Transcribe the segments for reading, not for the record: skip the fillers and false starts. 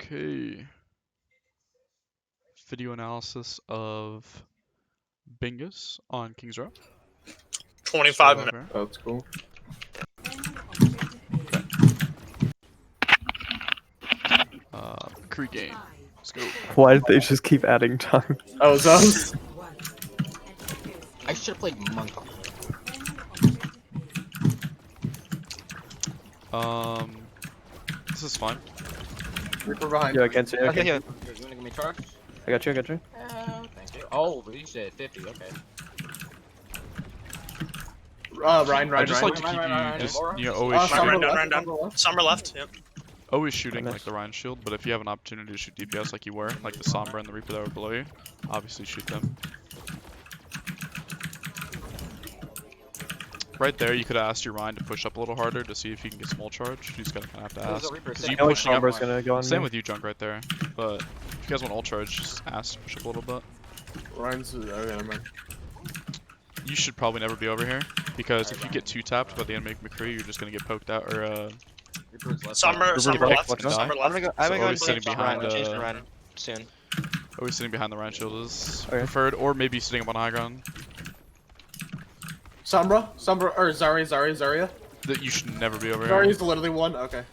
Okay. Video analysis of Bingus on King's Row. 25 minutes. Over. Oh, that's cool. Crew game. Let's go. Why did they just keep adding time? Oh, it's us. I should have played Monk. This is fine. Reaper behind. Yeah, against you. Okay, Okay. here. You wanna give me charge? I got you. I got you. Thank you. Oh, you said 50, okay. Ryan. I just Ryan. like to keep Ryan, you just Ryan. always shooting, Ryan down. Summer left. Yep. always shooting like the Ryan shield. But if you have an opportunity to shoot DPS like you were, like the Sombra and the Reaper that were below you, obviously shoot them. Right there, you could have asked your Ryan to push up a little harder to see if you can get small charge. You just gotta kind of have to There's a ask. Reaper Because sitting you on pushing up. Sombra's gonna go on Same me. with you, Junk, right there. But if you guys want ult charge, just ask to push up a little bit. Ryan's. Okay, never mind. You should probably never be over here because if you get two tapped by the enemy McCree, you're just gonna get poked out or Reaper's left. Summer picked left. and die. Summer I'm left. gonna go. So I'm gonna always go sitting change behind, Ryan. Change to Ryan soon. Always sitting behind the Ryan shield is Okay. preferred, or maybe sitting up on high ground. Sombra, or Zarya. That you should never be over here. Zarya's literally one. Okay.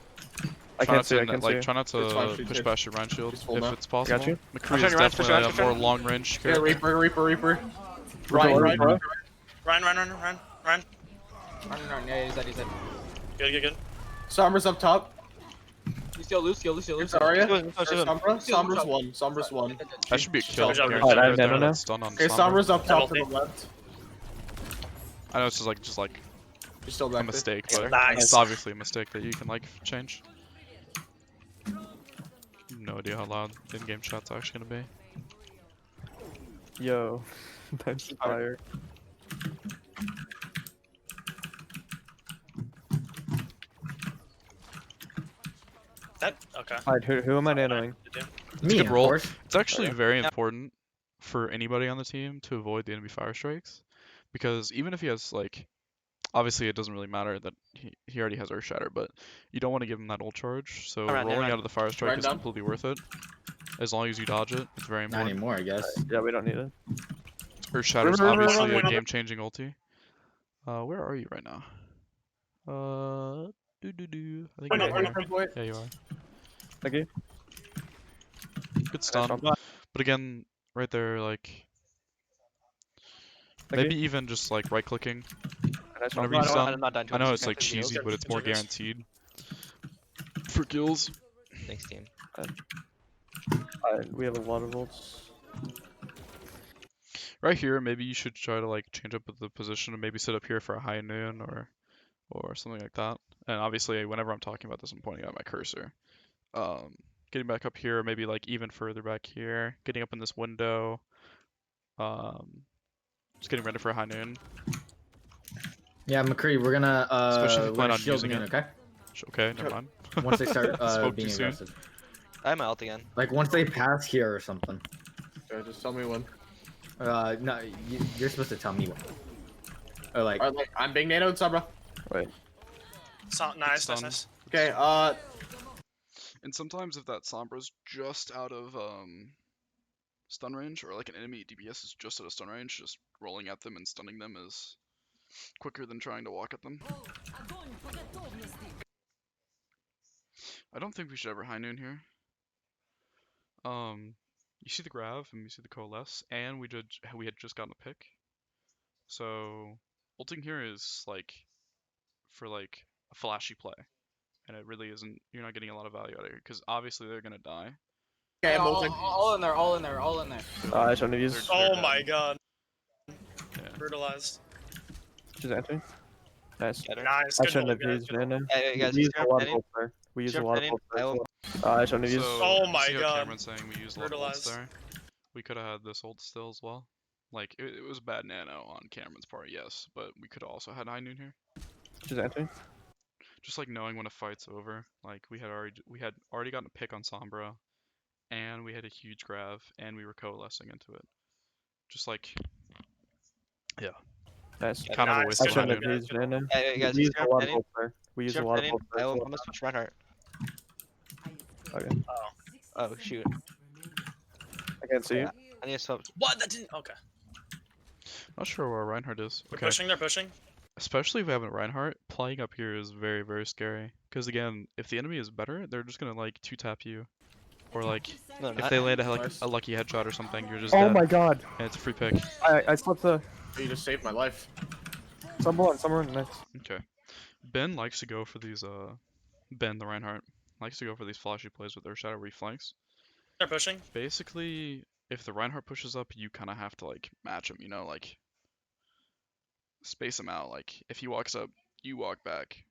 I Try can't not see. I to can't like see. try not It's fine, to shoot push it. past your Ryan shield Just hold if up. it's possible. Got you. McCree Push is on your Ryan, definitely push a on more your long range Yeah, character. Reaper. Ryan. Ryan. Run. Yeah, he's dead. Good. Sombra's up top. Lucio. Zarya. Lucio. Sombra's one. That should be a kill. Good job, guaranteed guys. right No, there. no, no. That's done on Okay, Sombra. Sombra's up top to Penalty. the left. I know it's just like You're still a back there. mistake, but Nice. it's obviously a mistake that you can like change. No idea how loud in-game chat's actually gonna be. Yo, that's fire. That okay. Alright, who am I nanoing? It's a good roll. It's actually very important for anybody on the team to avoid the enemy fire strikes, because even if he has like, obviously it doesn't really matter that he already has Earth Shatter, but you don't want to give him that ult charge. So Alright, rolling alright. out of the fire strike Right is down. completely worth it, as long as you dodge it. It's very Not important. anymore, I guess. Yeah, we don't need it. Earth Shatter is Run. obviously a game-changing ulti. Where are you right now? I think you're right here. Yeah, you are. Okay. Good stun. But again, right there, like Okay. maybe even just like right-clicking. Nice Whenever one. you stun. I'm not done. I know it's like Thanks, cheesy, Good, but it's more good. guaranteed for kills. team. We have a lot of ults. Right here, maybe you should try to like change up the position and maybe sit up here for a high noon or something like that. And obviously, whenever I'm talking about this, I'm pointing at my cursor. Getting back up here, maybe like even further back here, getting up in this window. Just getting ready for a high noon. Yeah, McCree, we're gonna Especially if you plan on shield using noon, it. okay? Okay, never mind. Once they start Spoke being too soon. aggressive. I have my ult again. Like once they pass here or something. Okay, just tell me when. No, you're supposed to tell me when. Or like, Alright, like, I'm being nanoed, Sombra. Wait. Nice. Stun. Okay, And sometimes if that Sombra's just out of stun range, or like an enemy DPS is just out of stun range, just rolling at them and stunning them is quicker than trying to walk at them. I don't think we should ever high noon here. You see the grav and you see the coalesce, and we had just gotten a pick. So ulting here is like for like a flashy play, and it really isn't. You're not getting a lot of value out of it because obviously they're gonna die. okay, I'm ulting. all in there. I shouldn't have used. Oh my god. Yeah. Brutalized. Just entering. Nice. Nice. I Good shouldn't hold, have guys. used Good hold. nano. Hey, you guys, We you use a sure lot of any? ults there. We use a Sure lot of any? ults I there. will- I shouldn't have used. So, Oh you my see how god. Cameron's saying we use a lot of ults Brutalized. there. We could have had this ult still as well. Like it was bad nano on Cameron's part, yes, but we could have also had high noon here. Just entering. Just like knowing when a fight's over. Like we had already gotten a pick on Sombra, and we had a huge grav, and we were coalescing into it. Just like, yeah, Nice. kind of a Nice. waste I of high shouldn't noon. have used nano. Hey, you guys, We you use a sure lot of any? ults there. We use a Sure lot of any? ults there. I as will well. almost switch Reinhardt. Okay. Oh. Oh shoot. I can't see you. Yeah. I need to swap. What? That didn't. Okay. Not sure where Reinhardt is. They're Okay. pushing. They're pushing. Especially if we have a Reinhardt, playing up here is very, very scary. Because again, if the enemy is better, they're just gonna like two-tap you. Or like, No, if not. they land like Nice. a lucky headshot or something, you're just Oh dead. my god. And it's a free pick. I slipped the. You just saved my life. Someone next. Okay. Ben likes to go for these, Ben, the Reinhardt, likes to go for these flashy plays with their shadow reflanks. They're pushing. Basically, if the Reinhardt pushes up, you kind of have to like match him, you know, like space him out. Like if he walks up, you walk back.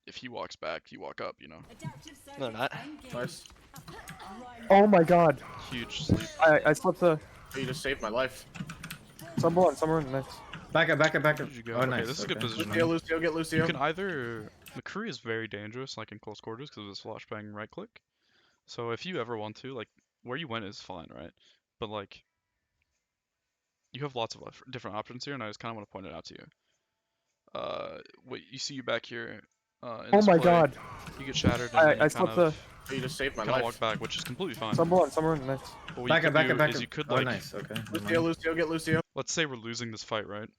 If he walks back, you walk up, you know. No, not. Nice. Oh my god. Huge sleep. I slipped the. You just saved my life. Someone next. Back up, back up, back up. Where'd you go? Oh, Okay, nice. this is good okay. positioning. Lucio, Lucio, get You Lucio. can either McCree is very dangerous, like in close quarters, because of his flashbang right click. So if you ever want to, like, where you went is fine, right? But like, you have lots of different options here, and I just kind of want to point it out to you. Wait, you see you back here. In Oh this my play, god. You get shattered, and I then you slipped kind You just saved my of life. walk back, which is completely fine. Someone next. But what Back you up, could back do up, back is up. you could Oh, like, nice. Okay. never Lucio, mind. Lucio, get Lucio. let's say we're losing this fight, right?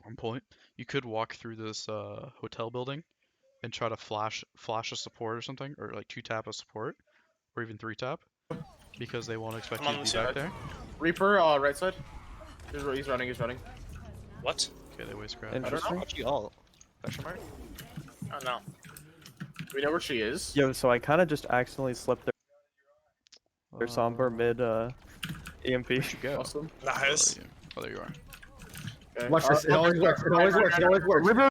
On point, you could walk through this hotel building and try to flash a support or something, or like two-tap a support, or even three-tap, because they won't expect I'm you on to the be back side. there. Reaper, right side. He's running, he's running. What? Okay, they waste grab. Interesting. Watch you all. Question mark. Oh no. We know where she is. Yo, so I kind of just accidentally slipped their somber mid EMP. Where'd you go? Awesome. Nice. Where are you? Oh, there you are. Okay. Watch this. It always works. It always works. It always works.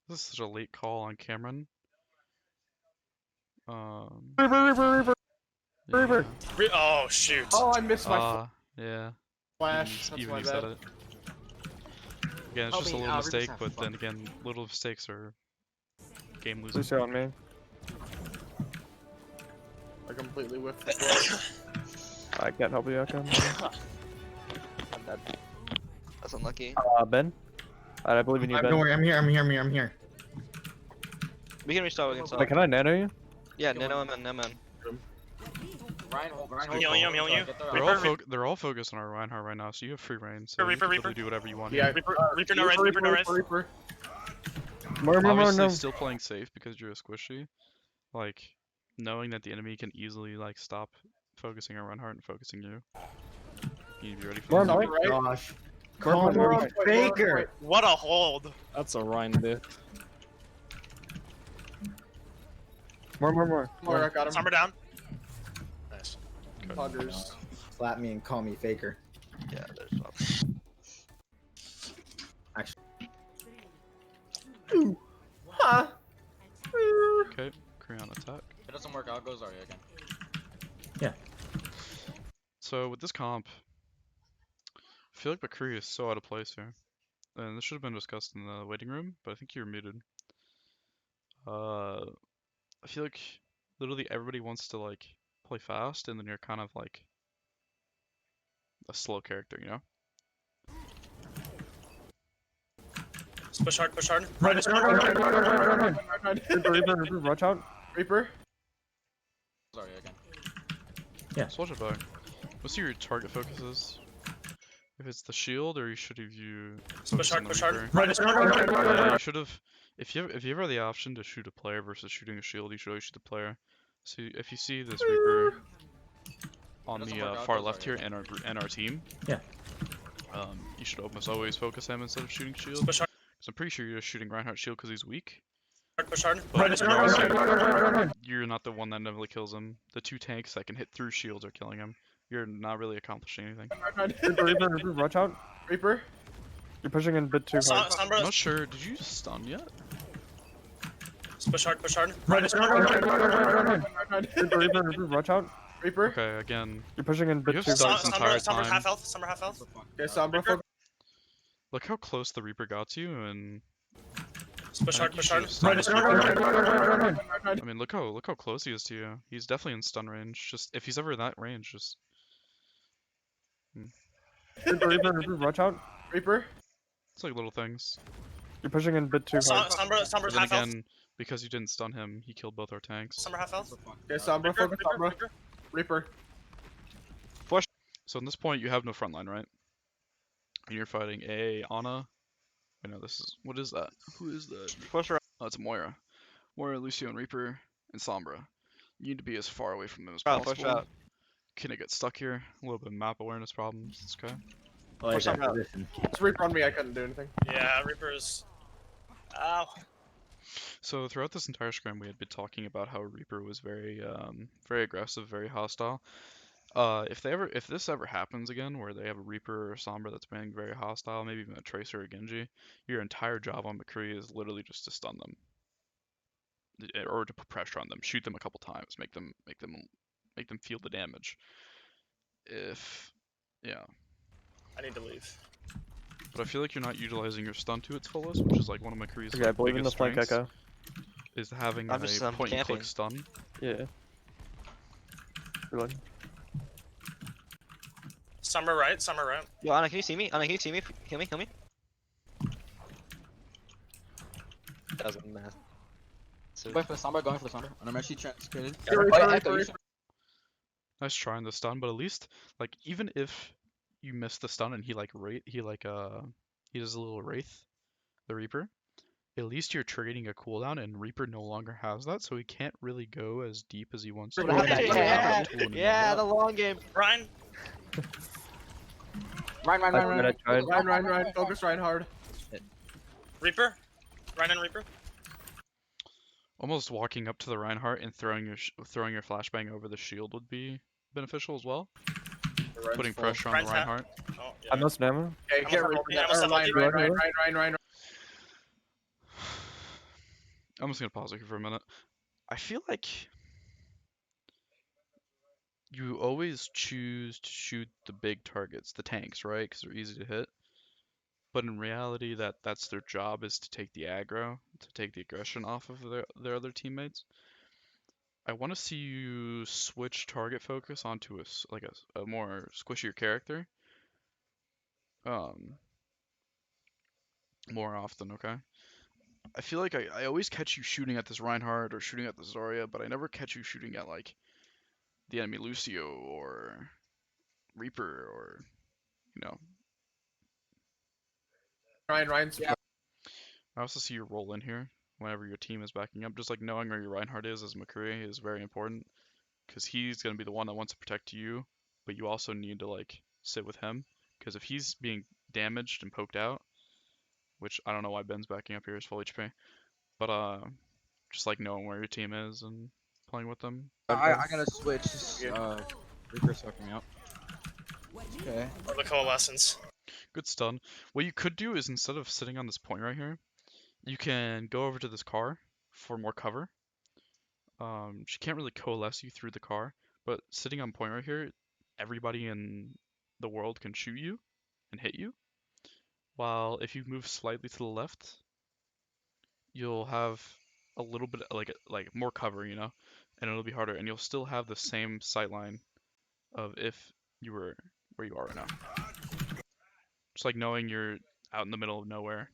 This is such a late call on Cameron. Reaper. Yeah. Oh shoot. Oh, I missed my Yeah. flash. That's Even my you said bad. it. Again, it's Help just a me, little Reaper's mistake, having but fun. then again, little mistakes are game losing. Lucio on me. I completely whiffed the flash. I can't help you, Akam. I'm dead. That's unlucky. Ben? I believe in you, Don't Ben. worry. I'm here. I'm here. I'm here. I'm here. We can restart. We can Wait, stop. can I nano you? Yeah, no, I'm in. No, man. Ryan, hold I'm healing you, I'm healing you. Get the They're Reaper. all they're all focused on our Reinhardt right now, so you have free reign. So Reaper, you can Reaper. literally do whatever you want. Yeah. here. Reaper no res. Reaper no res. Reaper. More, Obviously, no. still playing safe because you're a squishy. Like, knowing that the enemy can easily like stop focusing on Reinhardt and focusing you. You need to be ready for More this. right. Gosh. More Call me right. Faker. What a hold. That's a Ryan dude. More. More, I got him. Summer down. Nice. Huggers. Slap me and call me Faker. Yeah, there's swap. Huh. Okay, Creon attack. If it doesn't work out, go Zarya again. So with this comp, I feel like McCree is so out of place here. And this should have been discussed in the waiting room, but I think you're muted. I feel like literally everybody wants to like play fast, and then you're kind of like a slow character, you know? Push hard, push hard. Reaper, watch out. Reaper. Zarya again. So watch it back. What's your target focuses? If it's the shield, or you should have you Push hard, push hard. Yeah, you should have. If you ever have the option to shoot a player versus shooting a shield, you should always shoot the player. So if you see this Reaper on Doesn't the work out, far goes left here Zarya. and our team, Yeah. you should almost always focus him instead of shooting shield. Push hard, Because I'm pretty sure you're just shooting Reinhardt shield because he's weak. push hard. But you're also, you're not the one that inevitably kills him. The two tanks that can hit through shields are killing him. You're not really accomplishing anything. Reaper, watch out. Reaper. You're pushing in a bit too hard. I'm Sombra, not sure. Did you stun yet? push hard, push hard. Reaper, watch out. Reaper. Okay, again, You're pushing in a bit You have too stuff. hard. This entire Sombra time. half health, Sombra half health. Okay, Sombra. Reaper. look how close the Reaper got to you, and Push I hard, think you push should hard. have stunned this Reaper. I mean, look how close he is to you. He's definitely in stun range. Just if he's ever in that range, just Reaper, watch out. Reaper. it's like little things. You're pushing in a bit too hard. Sombra's But then half health. again, Because you didn't stun him, he killed both our tanks. Summer half health. Okay, Sombra, focus Sombra. Reaper. So at this point, you have no front line, right? And you're fighting a Ana. I know this is. What is that? Who is that? Push around. Oh, it's Moira. Moira, Lucio, and Reaper, and Sombra. You need to be as far away from them as Push possible. out. Can it get stuck here? A little bit of map awareness problems. It's okay. I like that Sombra. position. It's Reaper on me. I couldn't do anything. Yeah, Reaper's. Ow. So throughout this entire scrim, we had been talking about how Reaper was very, very aggressive, very hostile. If this ever happens again, where they have a Reaper or Sombra that's being very hostile, maybe even a Tracer or Genji, your entire job on McCree is literally just to stun them, or to put pressure on them, shoot them a couple times, make them feel the damage. Yeah. I need to leave. But I feel like you're not utilizing your stun to its fullest, which is like one of McCree's Okay, I believe in the biggest flank strengths, echo. is having I'm just, a point and click camping. stun. Yeah. Reloading. Summer right. Summer right. Yo, Ana, can you see me? Ana, can you see me? Kill me, kill me. Doesn't matter. So, Wait for the Sombra, going for the Sombra. And I'm actually transcribed. Reaper, Oh, yeah, Reaper, Echo, you Reaper. Nice try on the stun, but at least like even if you miss the stun and he does a little wraith, the Reaper, at least you're trading a cooldown and Reaper no longer has that, so he can't really go as deep as he wants to. Yeah, He doesn't have yeah, that tool anymore. yeah, the long game. Ryan. Ryan, I tried. Ryan. Focus Ryan hard. Reaper. Ryan and Reaper. Almost walking up to the Reinhardt and throwing your flashbang over the shield would be beneficial as well. Ryan's Putting full. pressure on Ryan's the half. Reinhardt. Oh, I'm yeah. no ammo. Okay, I'm get a Reaper. full- I'm a full- Ryan. I'm just gonna pause it here for a minute. I feel like you always choose to shoot the big targets, the tanks, right? Because they're easy to hit. But in reality, that's their job, is to take the aggro, to take the aggression off of their other teammates. I want to see you switch target focus onto a more squishier character. More often, okay? I feel like I always catch you shooting at this Reinhardt or shooting at the Zarya, but I never catch you shooting at like the enemy Lucio or Reaper or, you know. Ryan's. Yeah. I also see you roll in here whenever your team is backing up. Just like knowing where your Reinhardt is as McCree is very important, because he's going to be the one that wants to protect you, but you also need to like sit with him, because if he's being damaged and poked out, which I don't know why Ben's backing up here is full HP, but just like knowing where your team is and playing with them. I gotta switch. Reaper's fucking me up. Okay. Or the coalescence. Good stun. What you could do is, instead of sitting on this point right here, you can go over to this car for more cover. She can't really coalesce you through the car, but sitting on point right here, everybody in the world can shoot you and hit you. While if you move slightly to the left, you'll have a little bit like more cover, you know, and it'll be harder, and you'll still have the same sight line of if you were where you are right now. Just like knowing you're out in the middle of nowhere,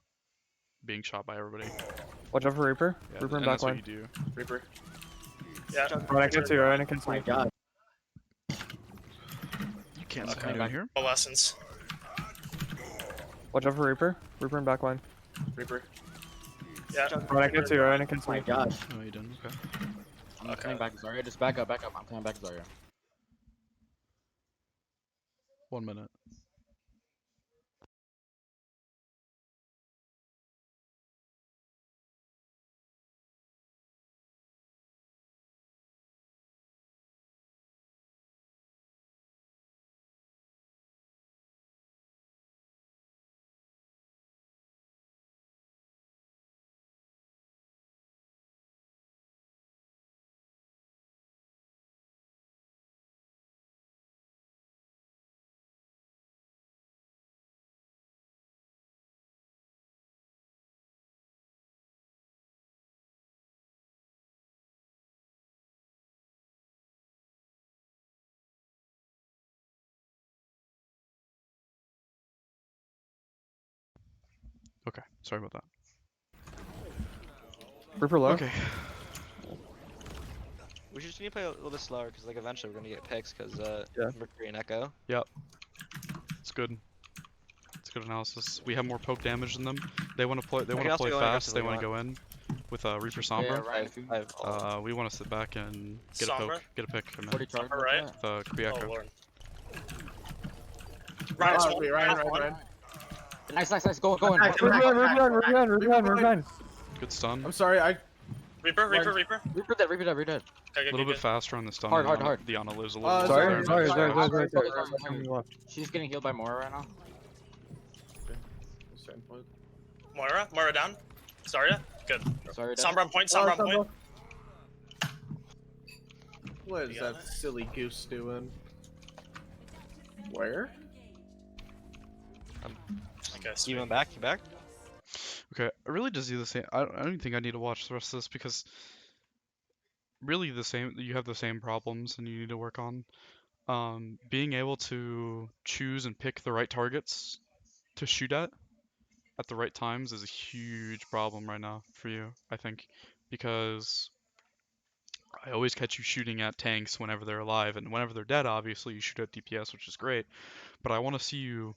being shot by everybody. Watch out for Reaper. Yeah, Reaper in and that's what backline. you do. Reaper. Yeah. Ryan against you, Ryan against Oh my me. god. You can't Okay. stand down here. Coalescence. Watch out for Reaper. Reaper in backline. Reaper. Yeah. Ryan against you, Ryan Oh against my me. gosh. Oh, you didn't. Okay. I'm coming back, Zarya. Just back up, back up. I'm coming back, Zarya. 1 minute. Okay, sorry about that. Reaper low. Okay. We just need to play a little bit slower because like eventually we're gonna get picks because Yeah. Mercury and Echo. It's good. It's good analysis. We have more poke damage than them. They want to play. They I want can to also play go in fast. They aggressively want to if you go in with Reaper Yeah, Sombra. right. If you I have all. We want to sit back and get a Sombra? poke, get a pick, and then 40 charge. Sombra, right? could be Oh Echo. lord. Ryan's one. Wait, Ryan's Ryan. one. Nice. Go in. Attack, Ruby attack, on, Ruby attack. on, Ruby on, Ruby on, Ruby on. Good stun. I'm sorry, Reaper. Ryan. Reaper. Reaper dead. Okay, A little good. bit faster on the stun. Hard, and hard, hard. The Ana lives a little Sorry, longer. Sorry, sorry, sorry, sorry, sorry, sorry, sorry. sorry. She's getting healed by Mora right now. Certain point. Moira down. Zarya. Good. Sorry. dead. Sombra on point. Sombra on point. What is You got that silly goose doing? Where? Okay, You went back. You back? Okay, I really just do the same. I don't even think I need to watch the rest of this because really the same. You have the same problems and you need to work on. Being able to choose and pick the right targets to shoot at the right times is a huge problem right now for you, I think, because I always catch you shooting at tanks whenever they're alive, and whenever they're dead, obviously you shoot at DPS, which is great. But I want to see you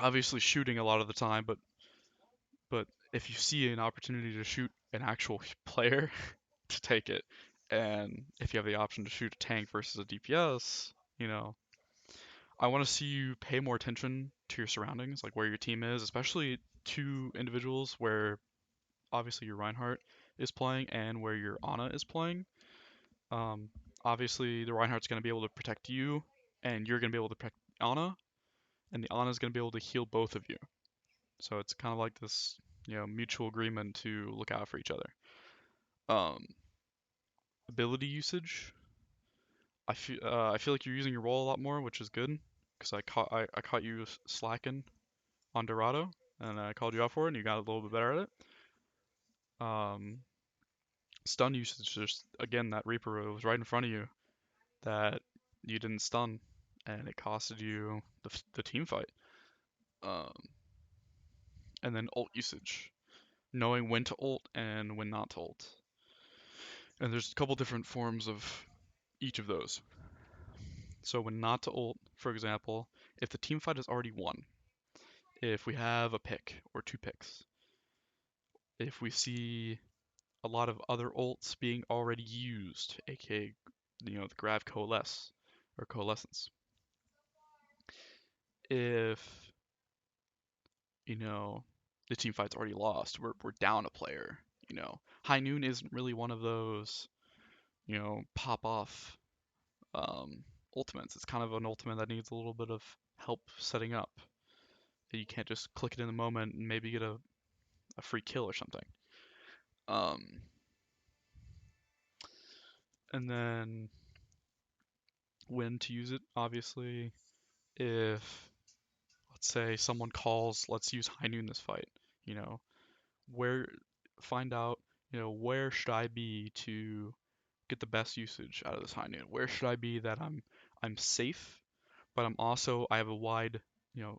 obviously shooting a lot of the time, but if you see an opportunity to shoot an actual player, to take it, and if you have the option to shoot a tank versus a DPS, I want to see you pay more attention to your surroundings, like where your team is, especially two individuals where obviously your Reinhardt is playing and where your Ana is playing. Um, Obviously the Reinhardt's going to be able to protect you, and you're going to be able to protect Ana, and the Ana is going to be able to heal both of you. So it's kind of like this, mutual agreement to look out for each other. Um, Ability usage. I feel like you're using your roll a lot more, which is good, because I caught you slacking on Dorado, and I called you out for it, and you got a little bit better at it. Stun usage, just again that Reaper was right in front of you that you didn't stun, and it costed you the team fight. Um, and then ult usage, knowing when to ult and when not to ult. And there's a couple different forms of each of those. So when not to ult, for example, if the team fight is already won, if we have a pick or two picks, if we see a lot of other ults being already used, aka the Grav Coalesce or Coalescence. If the team fight's already lost, we're down a player. High Noon isn't really one of those pop off ultimates. It's kind of an ultimate that needs a little bit of help setting up. You can't just click it in the moment and maybe get a free kill or something. And then when to use it, obviously, if let's say someone calls, let's use High Noon this fight, where find out, where should I be to get the best usage out of this High Noon? Where should I be that I'm safe, but I have a wide,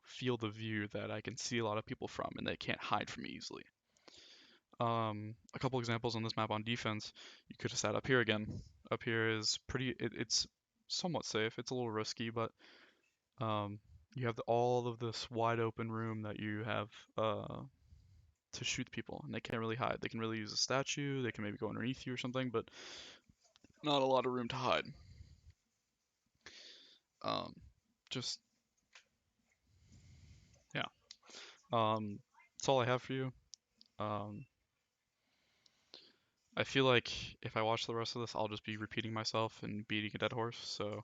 field of view that I can see a lot of people from and they can't hide from me easily. A couple examples on this map on defense, you could have sat up here again. Up here is it's somewhat safe. It's a little risky, but you have all of this wide open room that you have to shoot people, and they can't really hide. They can really use a statue. They can maybe go underneath you or something, but not a lot of room to hide. Just yeah. That's all I have for you. Um, I feel like if I watch the rest of this, I'll just be repeating myself and beating a dead horse. So,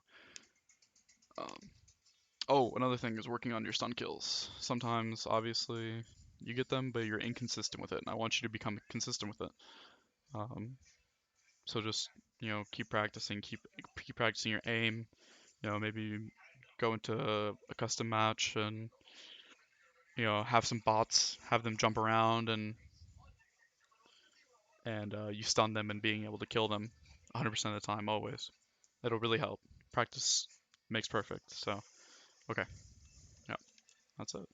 oh, another thing is working on your stun kills. Sometimes, obviously, you get them, but you're inconsistent with it, and I want you to become consistent with it. So just keep practicing, keep practicing your aim. Maybe go into a custom match and have some bots, have them jump around and you stun them and being able to kill them 100% of the time always. It'll really help. Practice makes perfect. So, okay. Yeah, that's it.